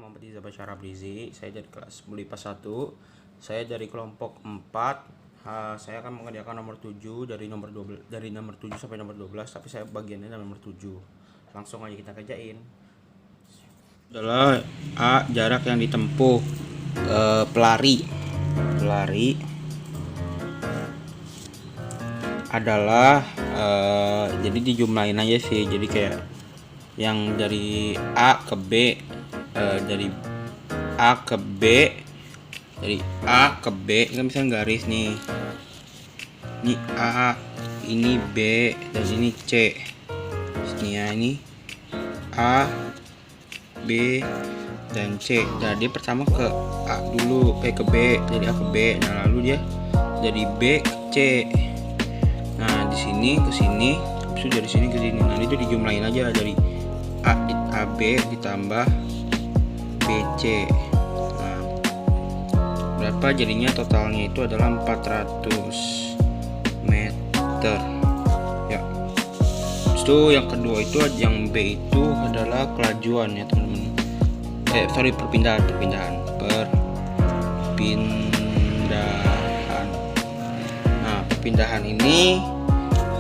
Muhammad Iza Bashar Abrizi. Saya dari kelas Bulipas 1. Saya dari kelompok 4. Saya akan mengerjakan nomor 7 dari nomor 7 sampai nomor 12, tapi saya bagiannya nomor 7. Langsung aja kita kerjain. Adalah A, jarak yang ditempuh pelari adalah jadi dijumlahin aja sih. Jadi kayak yang dari A ke B, dari A ke B, dari A ke B kan misalnya garis nih, ini A, ini B, dan ini C. Sini ya, ini A, B, dan C. Jadi pertama ke A dulu, ke B, dari A ke B. Nah lalu dia dari B ke C. Nah di sini ke sini, habis itu dari sini ke sini. Nah itu dijumlahin aja, dari AB ditambah BC. Nah, berapa jadinya totalnya itu adalah 400 meter ya. Itu yang kedua itu yang B itu adalah kelajuan ya teman-teman. Perpindahan. Nah perpindahan ini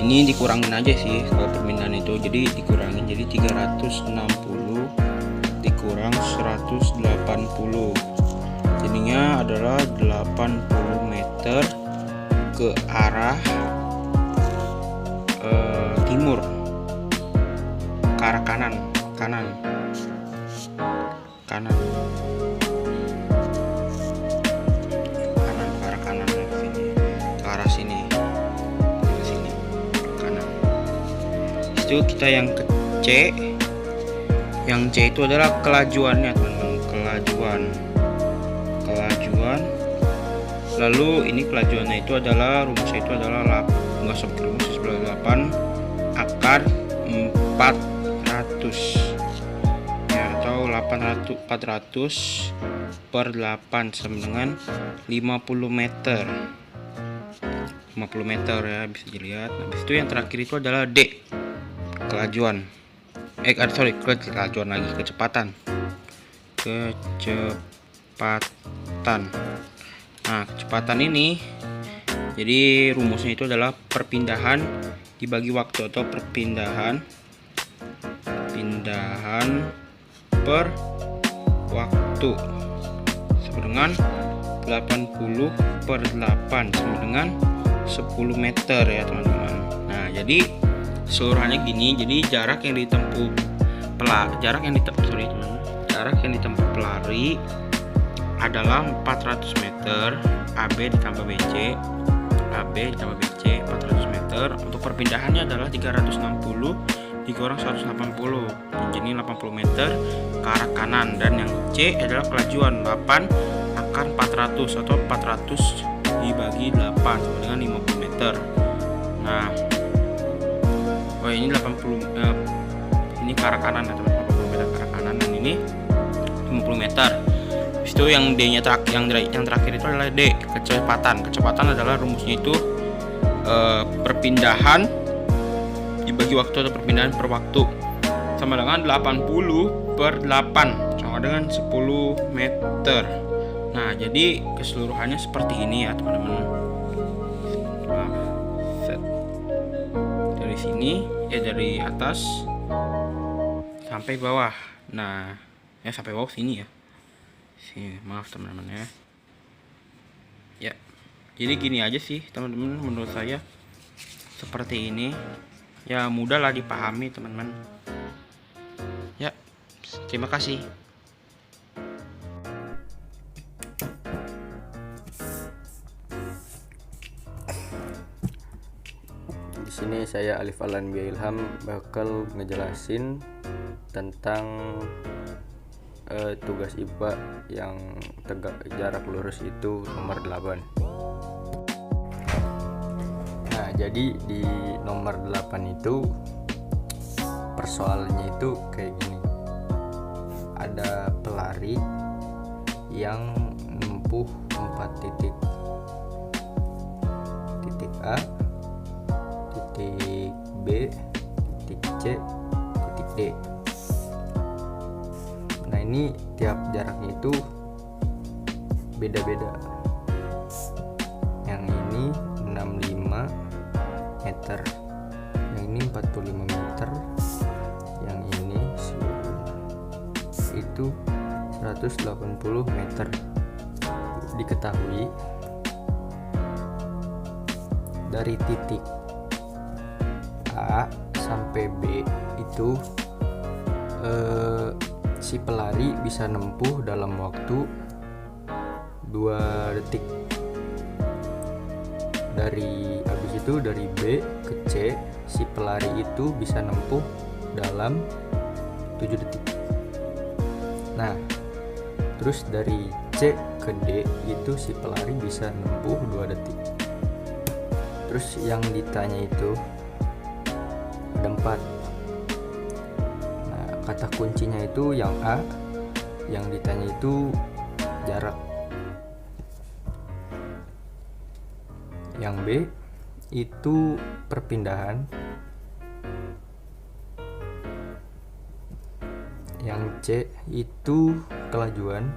dikurangin aja sih kalau perpindahan itu, jadi dikurangin, jadi 360 dikurang 180, jadinya adalah 80 meter ke arah timur, ke arah kanan ke arah kanan ya, ke arah sini kanan. Itu kita yang ke C. Yang C itu adalah kelajuannya teman-teman, kelajuan. Lalu ini kelajuannya itu adalah rumusnya itu adalah 8 akar 400 ya, atau 400 per 8 sama dengan 50 meter ya, bisa dilihat. Habis itu yang terakhir itu adalah D, kelajuan. Kelajuan lagi, kecepatan. Nah, kecepatan ini jadi rumusnya itu adalah perpindahan dibagi waktu, atau perpindahan per waktu sama dengan 80 per 8 sama dengan 10 meter ya teman-teman. Nah, jadi seluruhannya gini. Jadi jarak yang ditempuh pelari adalah 400 meter. AB ditambah BC 400 meter. Untuk perpindahannya adalah 360 dikurang 180, jadi 80 meter ke arah kanan. Dan yang C adalah kelajuan, 8 akar 400 atau 400 dibagi 8 sama dengan 50 meter. Nah, ini 80 ini ke arah kanan atau 80 meter ke arah kanan, dan ini 50 meter. Habis itu yang D-nya yang terakhir itu adalah D, kecepatan adalah rumusnya itu perpindahan dibagi waktu atau perpindahan per waktu sama dengan 80 per 8 sama dengan 10 meter. Nah, jadi keseluruhannya seperti ini ya teman-teman. Dari sini dari atas sampai bawah. Nah, sampai bawah sini ya. Sini, maaf teman-teman ya. Ya. Jadi gini aja sih teman-teman, menurut saya seperti ini. Ya, mudah lah dipahami teman-teman. Ya, terima kasih. Di sini saya Alif Alanbia Ilham bakal ngejelasin tentang tugas IPA yang jarak lurus itu nomor 8. Nah, jadi di nomor 8 itu persoalannya itu kayak gini. Ada pelari yang menempuh 4 titik. Titik A, titik B, titik C, titik D. Nah, ini tiap jaraknya itu beda-beda. Yang ini 65 meter, yang ini 45 meter, yang ini itu 180 meter. Diketahui dari titik A sampai B itu si pelari bisa nempuh dalam waktu 2 detik. Dari B ke C, si pelari itu bisa nempuh dalam 7 detik. Nah, terus dari C ke D itu si pelari bisa nempuh 2 detik. Terus yang ditanya itu ada 4. Nah, kata kuncinya itu yang A, yang ditanya itu jarak. Yang B itu perpindahan. Yang C itu kelajuan.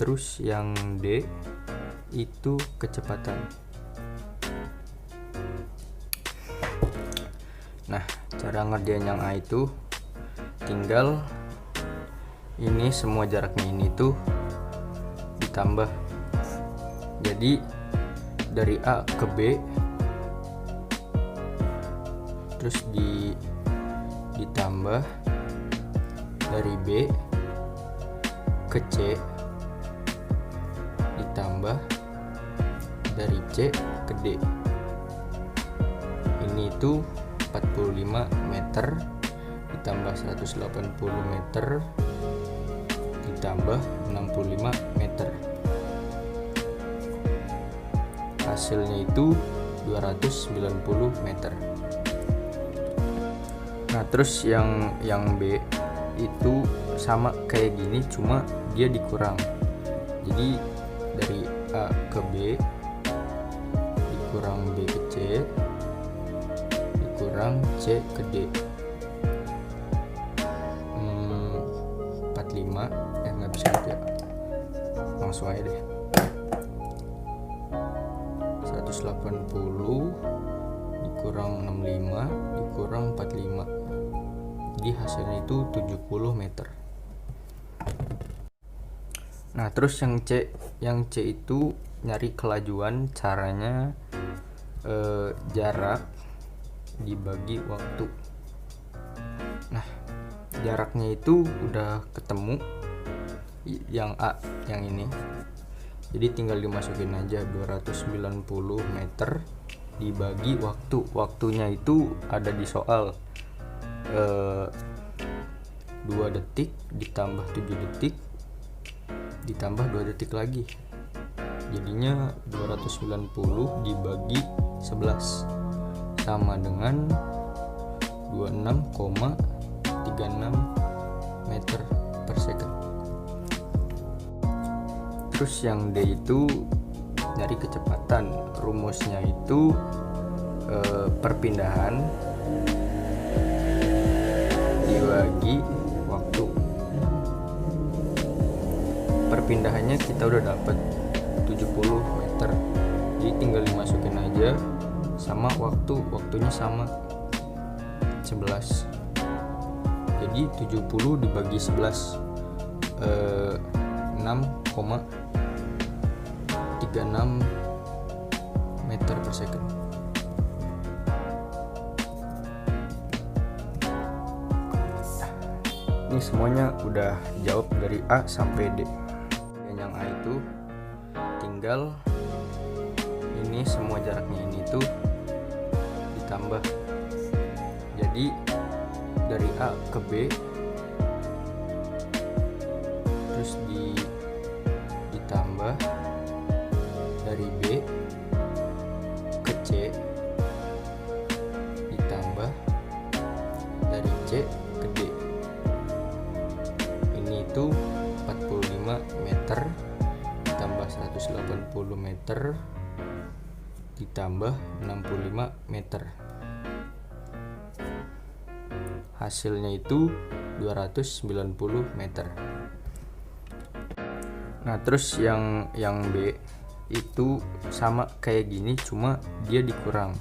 Terus yang D itu kecepatan. Nah, cara ngerjain yang A itu tinggal ini semua jaraknya ini tuh ditambah. Jadi dari A ke B terus ditambah dari B ke C ditambah dari C ke D. Ini itu 45 meter ditambah 180 meter ditambah 65 meter. Hasilnya itu 290 meter. Nah, terus yang B itu sama kayak gini, cuma dia dikurang. Jadi dari A ke B dikurang B ke C dikurang C ke D. 45 nggak bisa gitu ya, langsung aja deh. 180 dikurang 65 dikurang 45, jadi hasilnya itu 70 meter. Nah, terus yang C itu nyari kelajuan. Caranya jarak dibagi waktu. Nah, jaraknya itu udah ketemu yang A, yang ini. Jadi tinggal dimasukin aja 290 meter dibagi waktu. Waktunya itu ada di soal 2 detik ditambah 7 detik ditambah 2 detik lagi. Jadinya 290 dibagi 11 sama dengan 26,36 meter per second. Terus yang D itu nyari kecepatan. Rumusnya itu perpindahan dibagi waktu. Perpindahannya kita udah dapet 70 meter, jadi tinggal dimasukin aja sama waktunya sama 11. Jadi 70 dibagi 11 6,36 meter per second. Ini semuanya udah jawab dari A sampai D. Dan yang A itu tinggal ini semua jaraknya ini tuh ditambah. Jadi dari A ke B terus ditambah dari B ke C ditambah dari C ke D. Ini itu 45 meter ditambah 180 meter ditambah 65 meter. Hasilnya itu 290 meter. Nah, terus yang B itu sama kayak gini, cuma dia dikurang.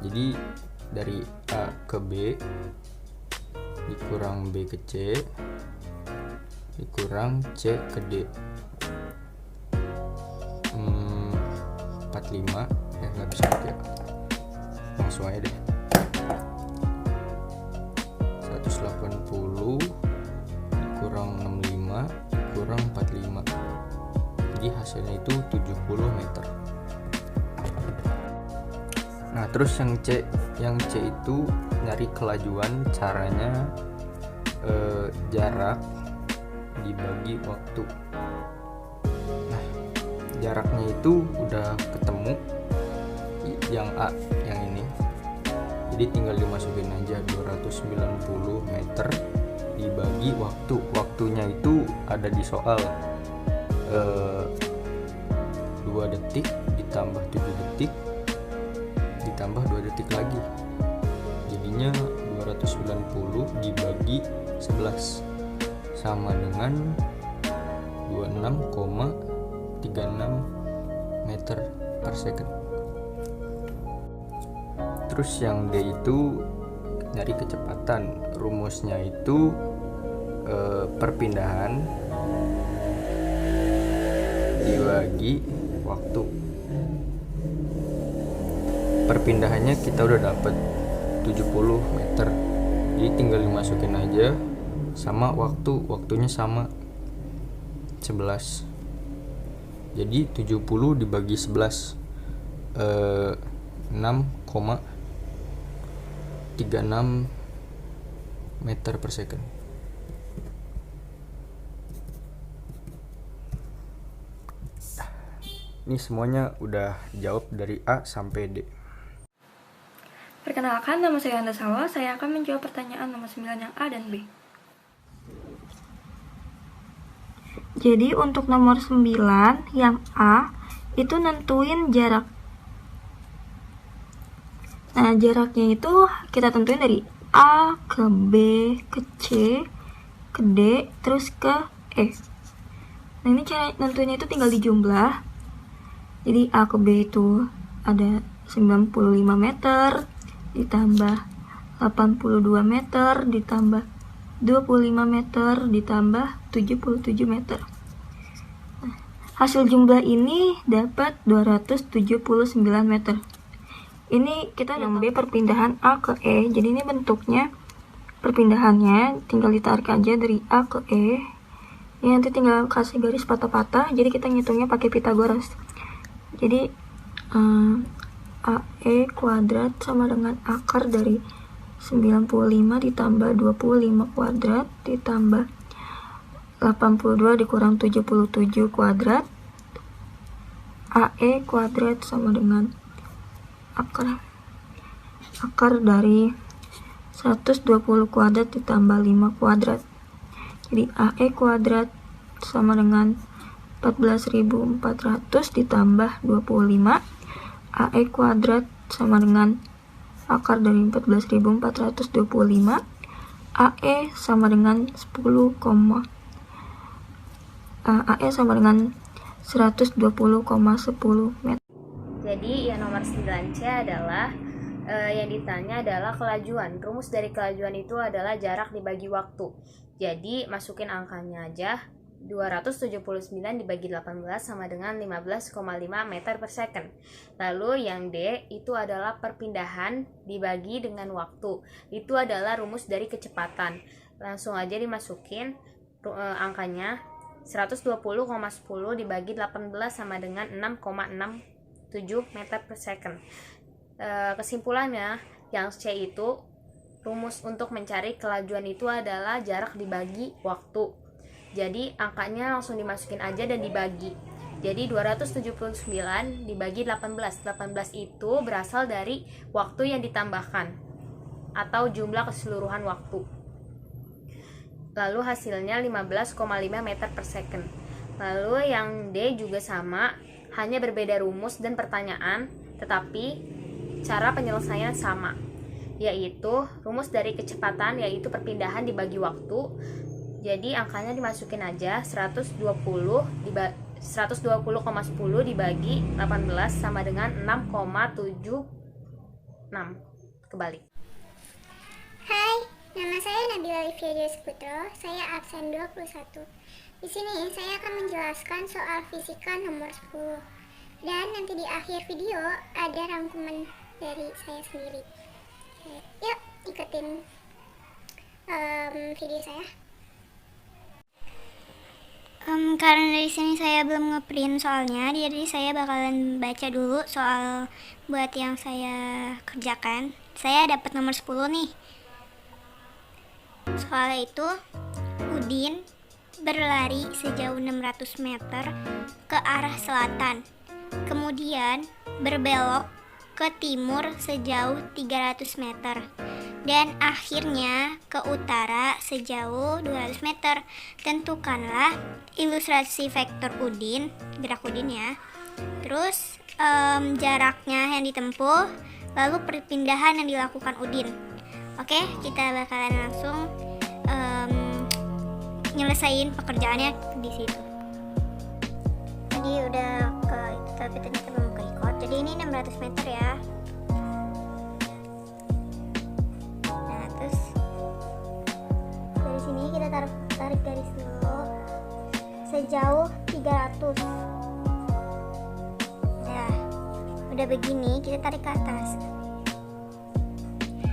Jadi dari A ke B dikurang B ke C dikurang C ke D. 45 ya, nggak bisa pakai, langsung aja deh. 180 dikurang 65 dikurang 45, jadi hasilnya itu 70 meter. Nah, terus yang C itu nyari kelajuan, caranya jarak dibagi waktu. Nah, jaraknya itu udah ketemu yang A, yang ini. Jadi tinggal dimasukin aja 290 meter dibagi waktu. Waktunya itu ada di soal 2 detik ditambah 7 detik ditambah 2 detik lagi, jadinya 290 dibagi 11 sama dengan 26,36 meter per second. Terus yang D itu nyari kecepatan, rumusnya itu perpindahan dibagi waktu. Perpindahannya kita udah dapet 70 meter, jadi tinggal dimasukin aja sama waktunya sama 11. Jadi 70 dibagi 11 6,36 meter per second. Ini semuanya udah jawab dari A sampai D. Perkenalkan, nama saya Anda Sawa. Saya akan menjawab pertanyaan nomor 9 yang A dan B. Jadi untuk nomor 9 yang A itu nentuin jarak. Nah, jaraknya itu kita tentuin dari A ke B ke C ke D terus ke E. Nah, ini cara nentuinnya itu tinggal dijumlah. Jadi A ke B itu ada 95 meter ditambah 82 meter ditambah 25 meter ditambah 77 meter. Nah, hasil jumlah ini dapat 279 meter. Ini kita yang B perpindahan A ke E. Jadi ini bentuknya perpindahannya tinggal ditarik aja dari A ke E. Ini nanti tinggal kasih garis patah-patah. Jadi kita ngitungnya pakai Pythagoras. Jadi AE kuadrat sama dengan akar dari 95 ditambah 25 kuadrat ditambah 82 dikurang 77 kuadrat. AE kuadrat sama dengan akar dari 120 kuadrat ditambah 5 kuadrat. Jadi AE kuadrat sama dengan 14.400 ditambah 25. AE kuadrat sama dengan akar dari 14.425. AE sama dengan 10, AE sama dengan 120,10 meter. Jadi yang nomor 9C adalah yang ditanya adalah kelajuan. Rumus dari kelajuan itu adalah jarak dibagi waktu. Jadi masukin angkanya aja. 279 dibagi 18 sama dengan 15,5 meter per second. Lalu yang D itu adalah perpindahan dibagi dengan waktu. Itu adalah rumus dari kecepatan. Langsung aja dimasukin angkanya. 120,10 dibagi 18 sama dengan 6,67 meter per second. Kesimpulannya yang C itu rumus untuk mencari kelajuan itu adalah jarak dibagi waktu. Jadi angkanya langsung dimasukin aja dan dibagi. Jadi 279 dibagi 18. 18 itu berasal dari waktu yang ditambahkan atau jumlah keseluruhan waktu. Lalu hasilnya 15,5 meter per second. Lalu yang D juga sama, hanya berbeda rumus dan pertanyaan, tetapi cara penyelesaian sama. yaitu rumus dari kecepatan, yaitu perpindahan dibagi waktu. Jadi angkanya dimasukin aja, 120,10 dibagi 18 sama dengan 6,76. Kebalik. Hai, nama saya Nabila Livia Deus Putro, saya absen 21. Di sini saya akan menjelaskan soal fisika nomor 10. Dan nanti di akhir video ada rangkuman dari saya sendiri. Yuk, ikutin video saya. Karena dari sini saya belum ngeprint soalnya, jadi saya bakalan baca dulu soal buat yang saya kerjakan. Saya dapat nomor 10 nih. Soalnya itu, Udin berlari sejauh 600 meter ke arah selatan, kemudian berbelok ke timur sejauh 300 meter, dan akhirnya ke utara sejauh 200 meter. Tentukanlah ilustrasi vektor Udin, gerak Udin ya. Terus jaraknya yang ditempuh, lalu perpindahan yang dilakukan Udin. Oke, kita bakalan langsung nyelesain pekerjaannya di situ. Jadi udah ke itu, tapi ternyata belum ke record. Jadi ini 600 meter ya. Nah, terus dari sini kita tarik garis dulu sejauh 300. Nah, udah begini kita tarik ke atas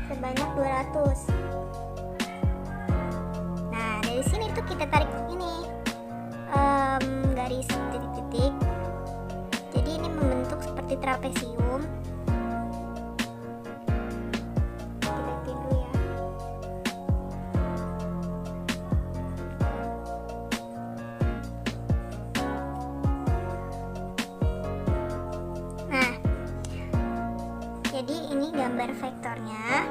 sebanyak 200. Dari sini tuh kita tarik ini garis titik-titik, jadi ini membentuk seperti trapesium. Kita bikin dulu ya. Nah, jadi ini gambar vektornya.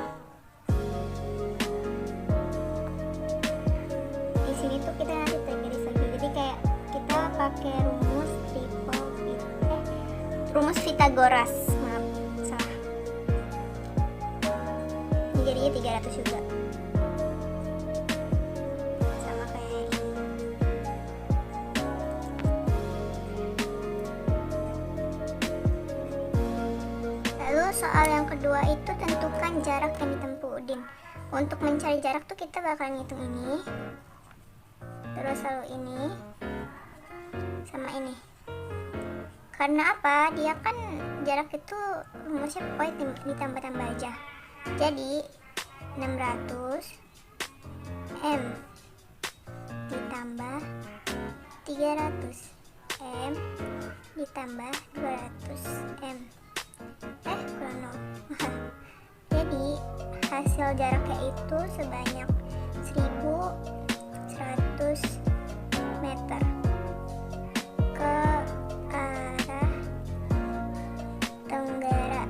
Sini tuh kita nanti garis lagi, jadi kayak kita pakai rumus Pythagoras, maaf salah. Ini jadinya 300 juga, sama kayak ini. Lalu soal yang kedua itu tentukan jarak yang ditempuh Udin. Untuk mencari jarak tuh kita bakal ngitung ini, terus lalu ini sama ini. Karena apa? Dia kan jarak itu rumusnya pokoknya ditambah-tambah aja. Jadi 600 M ditambah 300 M ditambah 200 M kurang 0. Jadi hasil jaraknya itu sebanyak 1100 meter ke arah tenggara.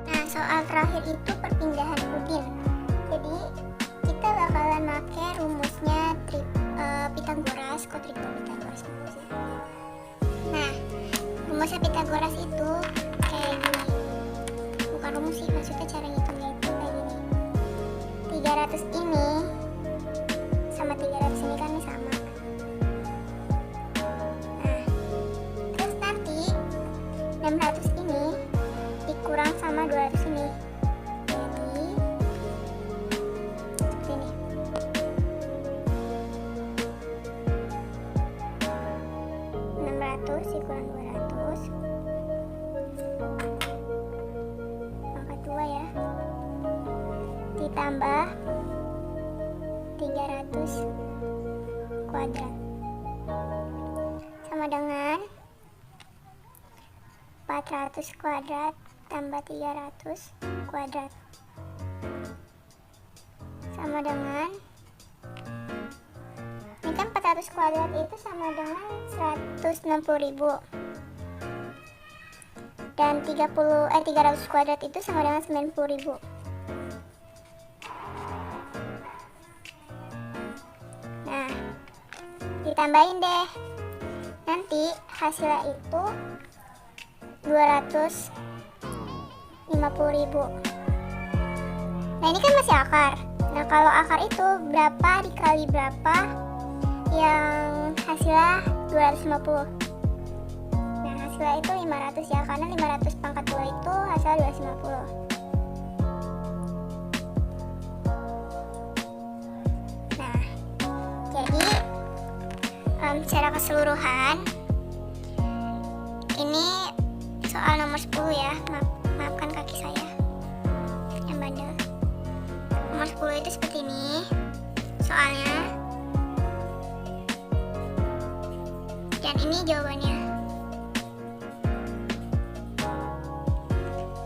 Nah, soal terakhir itu perpindahan Udin. Jadi kita bakalan pakai rumusnya Pythagoras, kotripel Pythagoras. Nah, rumusnya Pythagoras itu kayak gini. Bukan rumus sih, maksudnya cara ngitungnya itu kayak gini. 300 ini sama 300 ini kan sama. Nah, terus nanti 600 ini dikurang sama 200 ini. Jadi seperti ini. Dikurang 200 pangkat 2 ya, ditambah 300 kuadrat sama dengan 400 kuadrat tambah 300 kuadrat sama dengan, ini kan 400 kuadrat itu sama dengan 160.000, dan 300 kuadrat itu sama dengan 90.000. Nah, ditambahin deh, nanti hasilnya itu 250.000. Nah ini kan masih akar. Nah kalau akar itu berapa dikali berapa yang hasilnya 250. Nah hasilnya itu 500 ya, karena 500 pangkat 2 itu hasilnya 250. Nah jadi secara keseluruhan ini soal nomor 10 ya. Maafkan kaki saya yang bandel. Nomor 10 itu seperti ini soalnya, dan ini jawabannya.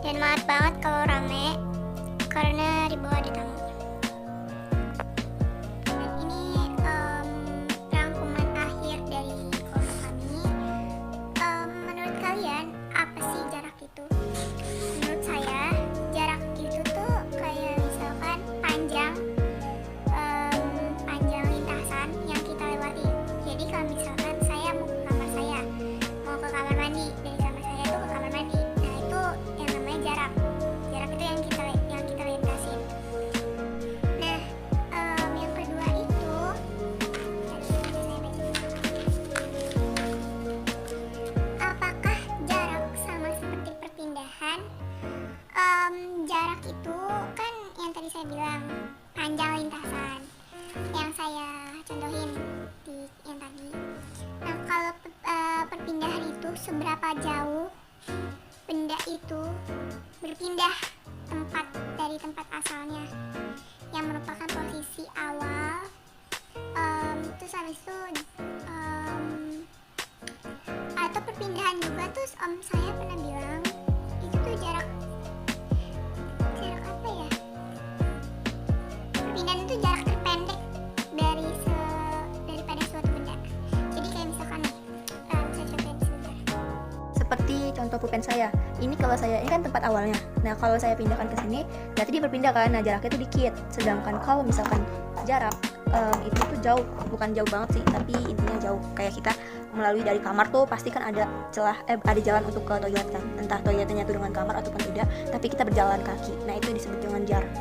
Dan maaf banget kalau rame karena di bawah ada tamu. Dan ini rangkuman akhir dari kelompok kami. Menurut kalian apa sih jarak itu? Menurut saya jarak itu tuh kayak misalkan panjang lintasan yang kita lewati. Jadi kalau misalkan saya mau ke kamar saya, mau ke kamar mandi, dari kamar saya tuh ke kamar mandi, nah itu yang namanya jarak. Jarak itu yang kita lintasin. Nah yang kedua itu apakah jarak sama seperti perpindahan? Jarak itu kan yang tadi saya bilang panjang lintasan yang saya contohin di yang tadi. Nah kalau perpindahan itu seberapa jauh benda itu berpindah tempat dari tempat asalnya yang merupakan posisi awal, terus habis itu atau perpindahan juga. Terus saya pernah bilang itu tuh jarak apa ya, perpindahan itu jarak terpendek daripada suatu benda. Jadi kayak misalkan saya contohin sebentar. Seperti contoh pulpen saya. Ini kalau saya, ini kan tempat awalnya. Nah, kalau saya pindahkan ke sini, berarti dia berpindah kan. Nah, jaraknya itu dikit. Sedangkan kalau misalkan jarak itu tuh jauh, bukan jauh banget sih, tapi intinya jauh. Kayak kita melalui dari kamar tuh pasti kan ada celah, ada jalan untuk ke toilet kan. Entah toiletnya nyatu dengan kamar ataupun tidak, tapi kita berjalan kaki. Nah, itu disebut dengan jarak.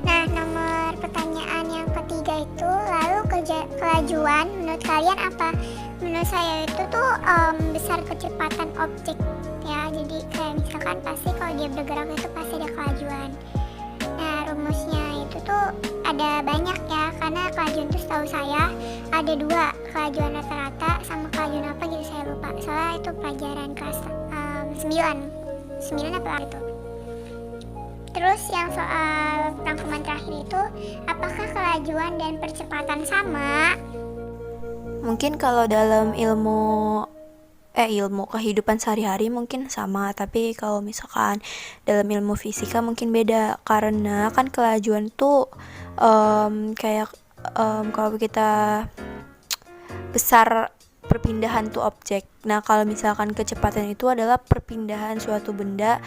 Nah, nomor pertanyaan yang ketiga itu, lalu kelajuan menurut kalian apa? Menurut saya itu tuh besar kecepatan objek ya. Jadi kayak misalkan pasti kalau dia bergerak itu pasti ada kelajuan. Nah, rumusnya itu tuh ada banyak ya, karena kelajuan itu setahu saya ada 2, kelajuan rata-rata sama kelajuan apa gitu saya lupa. Soalnya itu pelajaran kelas 9 apa itu. Terus yang soal rangkuman terakhir itu, apakah kelajuan dan percepatan sama? Mungkin kalau dalam ilmu kehidupan sehari-hari mungkin sama, tapi kalau misalkan dalam ilmu fisika mungkin beda, karena kan kelajuan tuh kayak kalau kita besar perpindahan tuh objek. Nah, kalau misalkan kecepatan itu adalah perpindahan suatu benda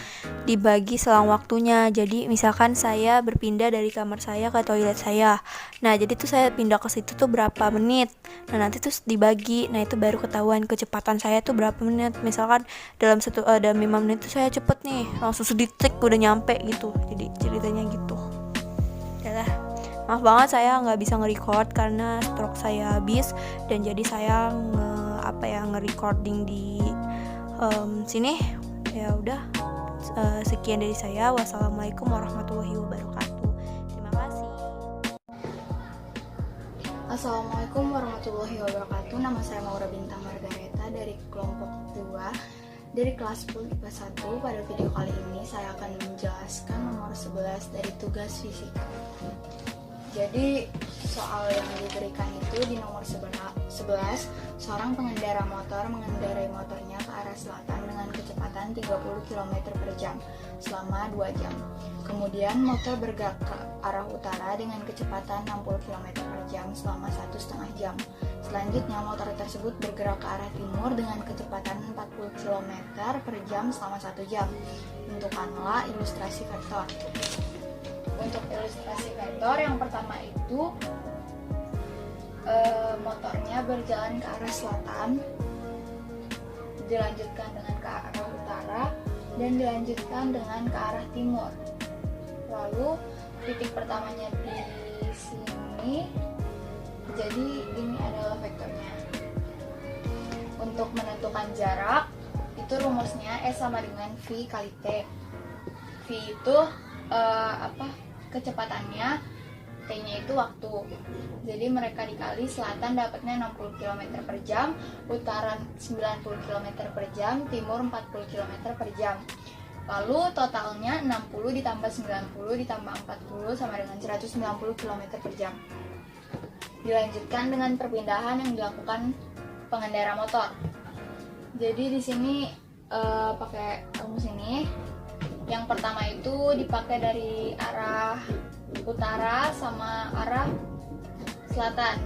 dibagi selang waktunya. Jadi misalkan saya berpindah dari kamar saya ke toilet saya. Nah, jadi tuh saya pindah ke situ tuh berapa menit. Nah, nanti tuh dibagi. Nah, itu baru ketahuan kecepatan saya tuh berapa menit. Misalkan dalam 5 menit tuh saya cepet nih, langsung sedetik udah nyampe gitu. Jadi ceritanya gitu. Yalah. Maaf banget saya nggak bisa nge-record karena stroke saya habis, dan jadi saya nge-recording di sini. Ya udah, sekian dari saya. Wassalamualaikum warahmatullahi wabarakatuh. Terima kasih. Assalamualaikum warahmatullahi wabarakatuh. Nama saya Maura Bintang Margareta dari kelompok 2 dari kelas 10 IPA 1. Pada video kali ini saya akan menjelaskan nomor 11 dari tugas fisika. Jadi soal yang diberikan itu di nomor 11, seorang pengendara motor mengendarai motornya ke arah selatan dengan kecepatan 30 km per jam selama 2 jam. Kemudian motor bergerak ke arah utara dengan kecepatan 60 km per jam selama 1,5 jam. Selanjutnya motor tersebut bergerak ke arah timur dengan kecepatan 40 km per jam selama 1 jam. Bentukanlah ilustrasi vektor. Untuk ilustrasi vektor yang pertama itu motornya berjalan ke arah selatan dilanjutkan dengan ke arah utara, dan dilanjutkan dengan ke arah timur. Lalu titik pertamanya di sini, jadi ini adalah vektornya. Untuk menentukan jarak, itu rumusnya S sama dengan V kali T. V itu kecepatannya, T-nya itu waktu. Jadi mereka dikali, selatan dapatnya 60 km per jam, utara 90 km per jam, timur 40 km per jam. Lalu totalnya 60 ditambah 90 ditambah 40 sama dengan 190 km per jam. Dilanjutkan dengan perpindahan yang dilakukan pengendara motor. Jadi di sini pakai rumus ini. Yang pertama itu dipakai dari arah utara sama arah selatan.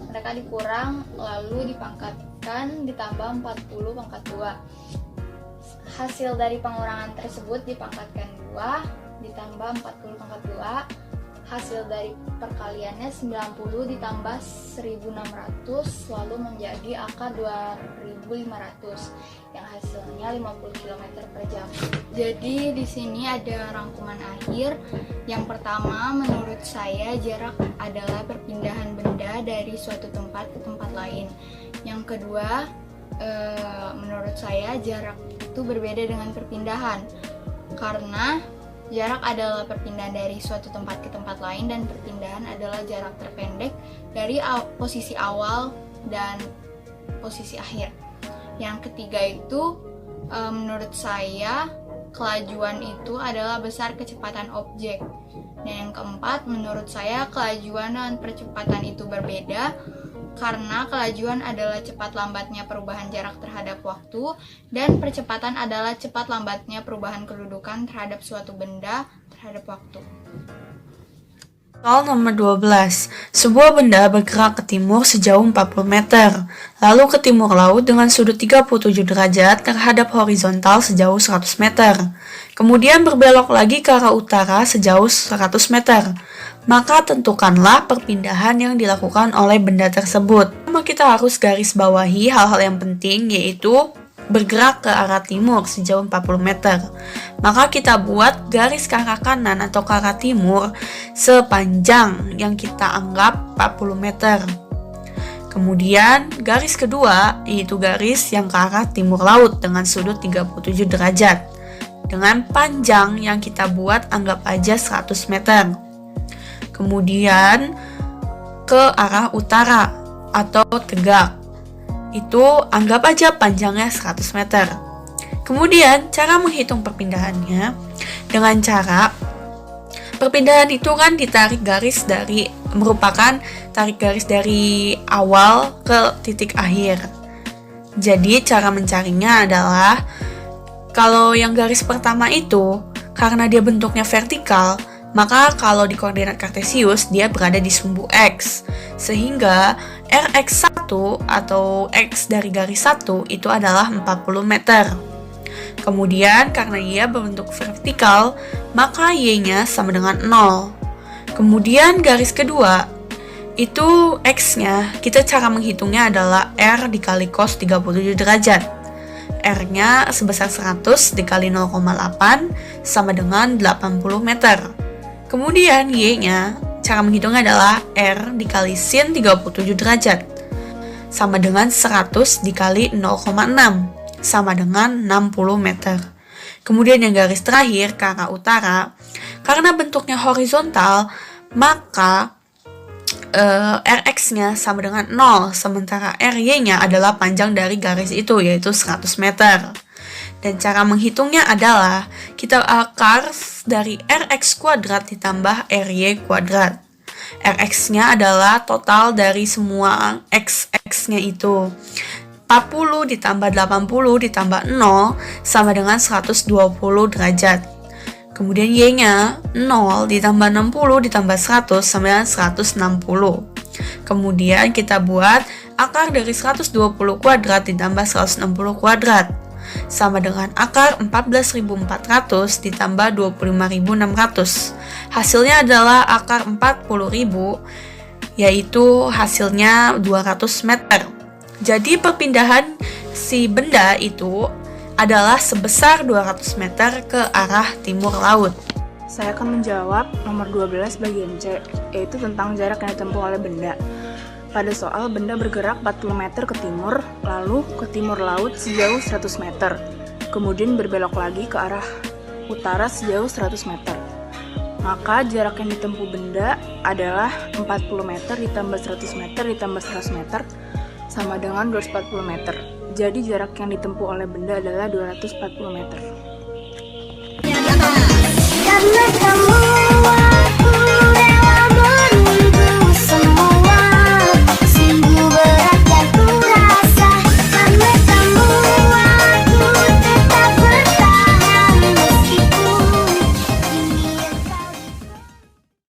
Mereka dikurang lalu dipangkatkan ditambah 40 pangkat 2. Hasil dari pengurangan tersebut dipangkatkan 2 ditambah 40 pangkat 2. Hasil dari perkaliannya 90 ditambah 1600 lalu menjadi angka 2500 yang hasilnya 50 km per jam. Jadi di sini ada rangkuman akhir. Yang pertama, menurut saya jarak adalah perpindahan benda dari suatu tempat ke tempat lain. Yang kedua, menurut saya jarak itu berbeda dengan perpindahan karena jarak adalah perpindahan dari suatu tempat ke tempat lain dan perpindahan adalah jarak terpendek dari posisi awal dan posisi akhir. Yang ketiga itu menurut saya kelajuan itu adalah besar kecepatan objek. Dan yang keempat, menurut saya kelajuan dan percepatan itu berbeda karena kelajuan adalah cepat lambatnya perubahan jarak terhadap waktu dan percepatan adalah cepat lambatnya perubahan kedudukan terhadap suatu benda terhadap waktu. Soal nomor 12. Sebuah benda bergerak ke timur sejauh 40 meter, lalu ke timur laut dengan sudut 37 derajat terhadap horizontal sejauh 100 meter. Kemudian berbelok lagi ke arah utara sejauh 100 meter. Maka tentukanlah perpindahan yang dilakukan oleh benda tersebut. Pertama kita harus garis bawahi hal-hal yang penting, yaitu bergerak ke arah timur sejauh 40 meter. Maka kita buat garis ke arah kanan atau ke arah timur sepanjang yang kita anggap 40 meter. Kemudian garis kedua yaitu garis yang ke arah timur laut dengan sudut 37 derajat. Dengan panjang yang kita buat anggap aja 100 meter. Kemudian ke arah utara atau tegak. Itu anggap aja panjangnya 100 meter. Kemudian cara menghitung perpindahannya dengan cara perpindahan itu kan ditarik garis dari merupakan tarik garis dari awal ke titik akhir. Jadi cara mencarinya adalah kalau yang garis pertama itu karena dia bentuknya vertikal, maka kalau di koordinat kartesius dia berada di sumbu X. Sehingga Rx1 atau X dari garis 1 itu adalah 40 meter. Kemudian karena ia berbentuk vertikal, maka Y-nya sama dengan 0. Kemudian garis kedua, itu X-nya, kita cara menghitungnya adalah R dikali cos 37 derajat. R-nya sebesar 100 dikali 0,8 sama dengan 80 meter. Kemudian Y-nya, cara menghitungnya adalah R dikali sin 37 derajat sama dengan 100 dikali 0,6 sama dengan 60 meter. Kemudian yang garis terakhir ke arah utara, karena bentuknya horizontal, maka Rx-nya sama dengan 0, sementara Ry-nya adalah panjang dari garis itu, yaitu 100 meter. Dan cara menghitungnya adalah kita akar dari Rx kuadrat ditambah Ry kuadrat. Rx-nya adalah total dari semua X-nya itu. 40 ditambah 80 ditambah 0 sama dengan 120 derajat. Kemudian Y-nya 0 ditambah 60 ditambah 100 sama dengan 160. Kemudian kita buat akar dari 120 kuadrat ditambah 160 kuadrat sama dengan akar 14.400 ditambah 25.600. Hasilnya adalah akar 40.000, yaitu hasilnya 200 meter. Jadi perpindahan si benda itu adalah sebesar 200 meter ke arah timur laut. Saya akan menjawab nomor 12 bagian C, yaitu tentang jarak yang ditempuh oleh benda. Pada soal, benda bergerak 40 meter ke timur, lalu ke timur laut sejauh 100 meter, kemudian berbelok lagi ke arah utara sejauh 100 meter. Maka jarak yang ditempuh benda adalah 40 meter ditambah 100 meter ditambah 100 meter sama dengan 240 meter. Jadi jarak yang ditempuh oleh benda adalah 240 meter. Karena kamu